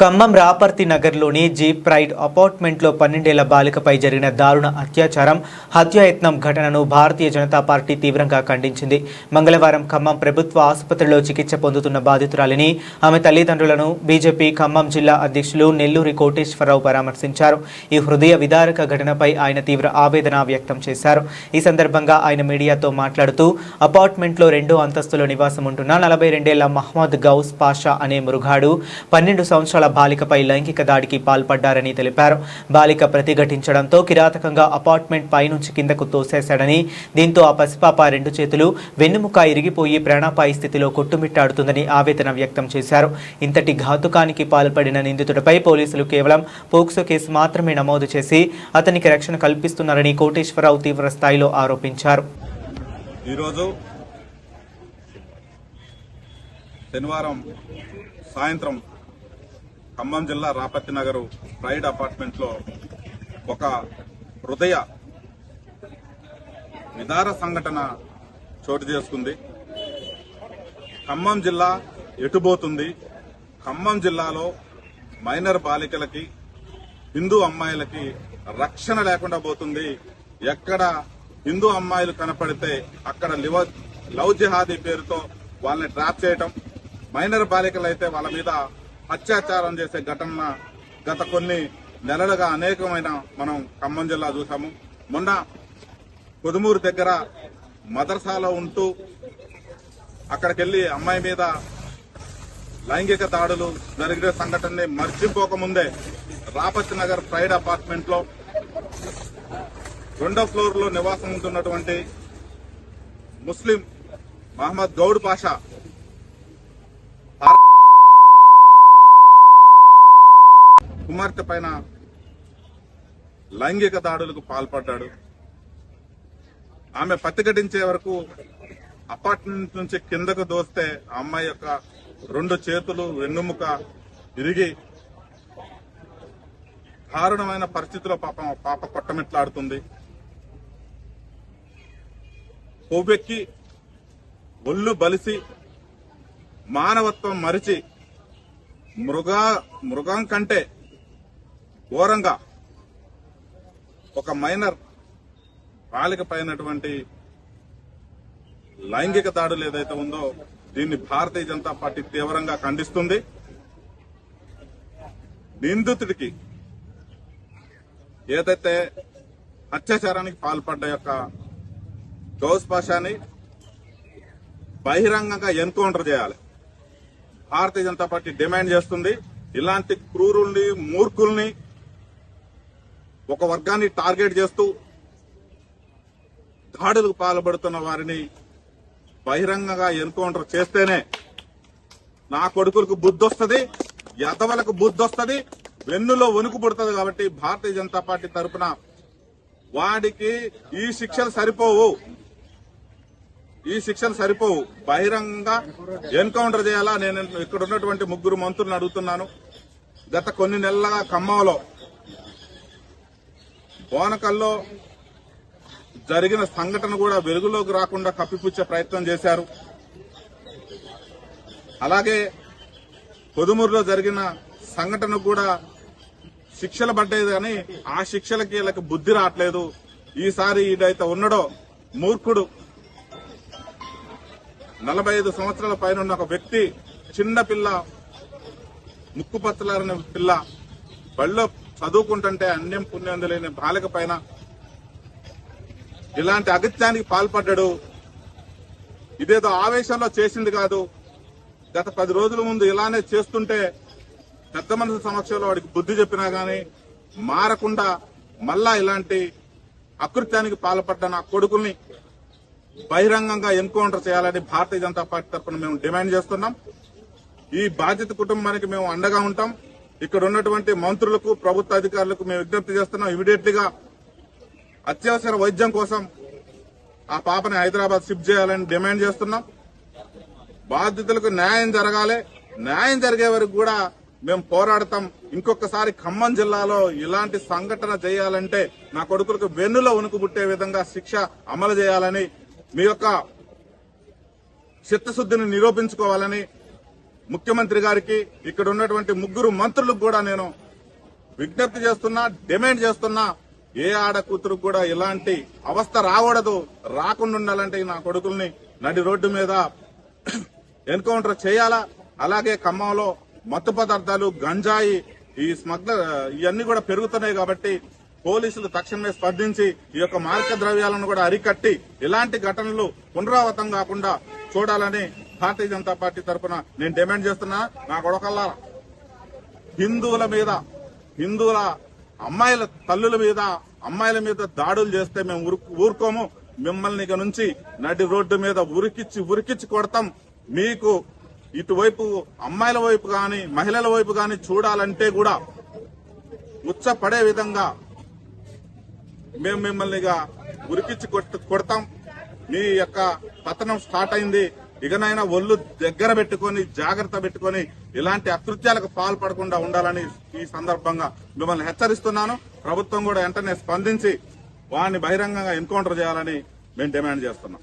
ఖమ్మం రాపర్తి నగర్లోని jeep pride అపార్ట్మెంట్లో 12 ఏళ్ల బాలికపై జరిగిన దారుణ అత్యాచారం, హత్యాయత్నం ఘటనను భారతీయ జనతా పార్టీ తీవ్రంగా ఖండించింది. మంగళవారం ఖమ్మం ప్రభుత్వ ఆసుపత్రిలో చికిత్స పొందుతున్న బాధితురాలిని, ఆమె తల్లిదండ్రులను బీజేపీ ఖమ్మం జిల్లా అధ్యక్షులు నెల్లూరి కోటేశ్వరరావు పరామర్శించారు. ఈ హృదయ విదారక ఘటనపై ఆయన తీవ్ర ఆవేదన వ్యక్తం చేశారు. ఈ సందర్భంగా ఆయన మీడియాతో మాట్లాడుతూ, అపార్ట్మెంట్లో 2వ అంతస్తులో నివాసం ఉంటున్న 42 ఏళ్ల మహమ్మద్ గౌస్ పాషా అనే మురుగాడు 12 సంవత్సరాల బాలికపై లైంగిక దాడికి పాల్పడ్డారని తెలిపారు. బాలిక ప్రతిఘటించడంతో కిరాతకంగా అపార్ట్మెంట్ పైనుంచి కిందకు తోసేశాడని, దీంతో ఆ పసిపాప 2 చేతులు వెన్నుముక ఇరిగిపోయి ప్రాణాపాయ స్థితిలో కొట్టుమిట్టాడుతుందని ఆవేదన వ్యక్తం చేశారు. ఇంతటి ఘాతుకానికి పాల్పడిన నిందితుడిపై పోలీసులు కేవలం పోక్సో కేసు మాత్రమే నమోదు చేసి అతనికి రక్షణ కల్పిస్తున్నారని కోటేశ్వరరావు తీవ్ర స్థాయిలో ఆరోపించారు. ఈరోజు శనివారం సాయంత్రం ఖమ్మం జిల్లా రాపర్తి నగర్ ప్రైడ్ అపార్ట్మెంట్ లో ఒక హృదయ విదార సంఘటన చోటు చేసుకుంది. ఖమ్మం జిల్లా ఎటుబోతుంది? ఖమ్మం జిల్లాలో మైనర్ బాలికలకి, హిందూ అమ్మాయిలకి రక్షణ లేకుండా పోతుంది. ఎక్కడ హిందూ అమ్మాయిలు కనపడితే అక్కడ లవ్ జిహాదీ పేరుతో వాళ్ళని ట్రాప్ చేయటం, మైనర్ బాలికలైతే వాళ్ళ మీద అత్యాచారం చేసే ఘటన గత కొన్ని నెలలుగా అనేకమైన మనం ఖమ్మం జిల్లా చూసాము. మొన్న కొదుమూరు దగ్గర మదర్సాలో ఉంటూ అక్కడికెళ్లి అమ్మాయి మీద లైంగిక దాడులు జరిగిన సంఘటనని మర్చిపోకముందే రాపర్తి నగర్ ప్రైడ్ అపార్ట్మెంట్ లో 2వ ఫ్లోర్ లో నివాసం ఉంటున్నటువంటి ముస్లిం మహమ్మద్ గౌడ్ పాషా కుమార్తె పైన లైంగిక దాడులకు పాల్పడ్డాడు. ఆమె ప్రతిఘటించే వరకు అపార్ట్మెంట్ నుంచి కిందకు దోస్తే ఆ అమ్మాయి యొక్క 2 చేతులు వెన్నుముక ఇరిగి దారుణమైన పరిస్థితిలో పాప కొట్టమిట్లాడుతుంది. కొవ్వెక్కి ఒళ్ళు బలిసి మానవత్వం మరిచి మృగం కంటే ఘోరంగా ఒక మైనర్ బాలిక పైనటువంటి లైంగిక దాడులు ఏదైతే ఉందో దీన్ని భారతీయ జనతా పార్టీ తీవ్రంగా ఖండిస్తుంది. నిందితుడికి ఏదైతే అత్యాచారానికి పాల్పడ్డ యొక్క గౌస్ పాషాని బహిరంగంగా ఎన్కౌంటర్ చేయాలి. భారతీయ జనతా పార్టీ డిమాండ్ చేస్తుంది. ఇలాంటి క్రూరుల్ని, మూర్ఖుల్ని, ఒక వర్గాన్ని టార్గెట్ చేస్తూ దాడులకు పాల్పడుతున్న వారిని బహిరంగంగా ఎన్కౌంటర్ చేస్తేనే నా కొడుకులకు బుద్ధి వస్తుంది, యదవలకు బుద్ధి వస్తుంది, వెన్నులో వణుకు పుడుతుంది. కాబట్టి భారతీయ జనతా పార్టీ తరఫున వాడికి ఈ శిక్షలు సరిపోవు, బహిరంగంగా ఎన్కౌంటర్ చేయాలా. నేను ఇక్కడ ఉన్నటువంటి 3 మంత్రులను అడుగుతున్నాను. గత కొన్ని నెలలుగా ఖమ్మంలో బోనకల్లో జరిగిన సంఘటన కూడా వెలుగులోకి రాకుండా కప్పిపుచ్చే ప్రయత్నం చేశారు. అలాగే కొదుమూరులో జరిగిన సంఘటన కూడా శిక్షలు పడ్డాయి కానీ ఆ శిక్షలకి వీళ్ళకి బుద్ధి రావట్లేదు. ఈసారి ఇదైతే ఉన్నాడో మూర్ఖుడు 45 సంవత్సరాల పైన ఉన్న ఒక వ్యక్తి, చిన్న పిల్ల, ముక్కుపచ్చలారని పిల్ల, బళ్ళో చదువుకుంటుంటే అన్యం పుణ్యం లేని బాలిక పైన ఇలాంటి అగత్యానికి పాల్పడ్డాడు. ఇదేదో ఆవేశంలో చేసింది కాదు. గత 10 రోజుల ముందు ఇలానే చేస్తుంటే పెద్ద మనుషుల సమక్షంలో వాడికి బుద్ధి చెప్పినా గానీ మారకుండా మళ్ళా ఇలాంటి అకృత్యానికి పాల్పడ్డ నా కొడుకుల్ని బహిరంగంగా ఎన్కౌంటర్ చేయాలని భారతీయ జనతా పార్టీ తరఫున మేము డిమాండ్ చేస్తున్నాం. ఈ బాధిత కుటుంబానికి మేము అండగా ఉంటాం. ఇక్కడ ఉన్నటువంటి మంత్రులకు, ప్రభుత్వ అధికారులకు మేము విజ్ఞప్తి చేస్తున్నాం. ఇమీడియట్లీగా అత్యవసర వైద్యం కోసం ఆ పాపని హైదరాబాద్ షిఫ్ట్ చేయాలని డిమాండ్ చేస్తున్నాం. బాధితులకు న్యాయం జరగాలి. న్యాయం జరిగే వరకు కూడా మేము పోరాడతాం. ఇంకొకసారి ఖమ్మం జిల్లాలో ఇలాంటి సంఘటన చేయాలంటే నా కొడుకులకు వెన్నులో వణుకు పుట్టే విధంగా శిక్ష అమలు చేయాలని, మీ యొక్క చిత్తశుద్ధిని నిరూపించుకోవాలని ముఖ్యమంత్రి గారికి ఇక్కడ ఉన్నటువంటి ముగ్గురు మంత్రులకు కూడా నేను విజ్ఞప్తి చేస్తున్నా, డిమాండ్ చేస్తున్నా, ఏ ఆడ కూతురు కూడా ఇలాంటి అవస్థ రాకూడదు. రాకుండా ఉండాలంటే నా కొడుకుల్ని నడి రోడ్డు మీద ఎన్కౌంటర్ చేయాలా. అలాగే ఖమ్మంలో మత్తు పదార్థాలు, గంజాయి, ఈ స్మగ్లర్ ఇవన్నీ కూడా పెరుగుతున్నాయి కాబట్టి పోలీసులు తక్షణమే స్పందించి ఈ యొక్క మారక ద్రవ్యాలను కూడా అరికట్టి ఇలాంటి ఘటనలు పునరావృతం కాకుండా చూడాలని భారతీయ జనతా పార్టీ తరఫున నేను డిమాండ్ చేస్తున్నా. నా కొడుకల్లా హిందువుల అమ్మాయిల తల్లుల మీద, అమ్మాయిల మీద దాడులు చేస్తే మేము ఊరుకోము. మిమ్మల్ని ఇక నుంచి నడి రోడ్డు మీద ఉరికిచ్చి కొడతాం. మీకు ఇటువైపు అమ్మాయిల వైపు గాని మహిళల వైపు గాని చూడాలంటే కూడా ఉచ్చపడే విధంగా మేము మిమ్మల్ని ఇక ఉరికిచ్చి కొడతాం. మీ యొక్క పతనం స్టార్ట్ అయింది. ఇకనైనా ఒళ్ళు దగ్గర పెట్టుకుని, జాగ్రత్త పెట్టుకుని ఇలాంటి అకృత్యాలకు పాల్పడకుండా ఉండాలని ఈ సందర్భంగా మిమ్మల్ని హెచ్చరిస్తున్నాను. ప్రభుత్వం కూడా వెంటనే స్పందించి వారిని బహిరంగంగా ఎన్కౌంటర్ చేయాలని మేము డిమాండ్ చేస్తున్నాం.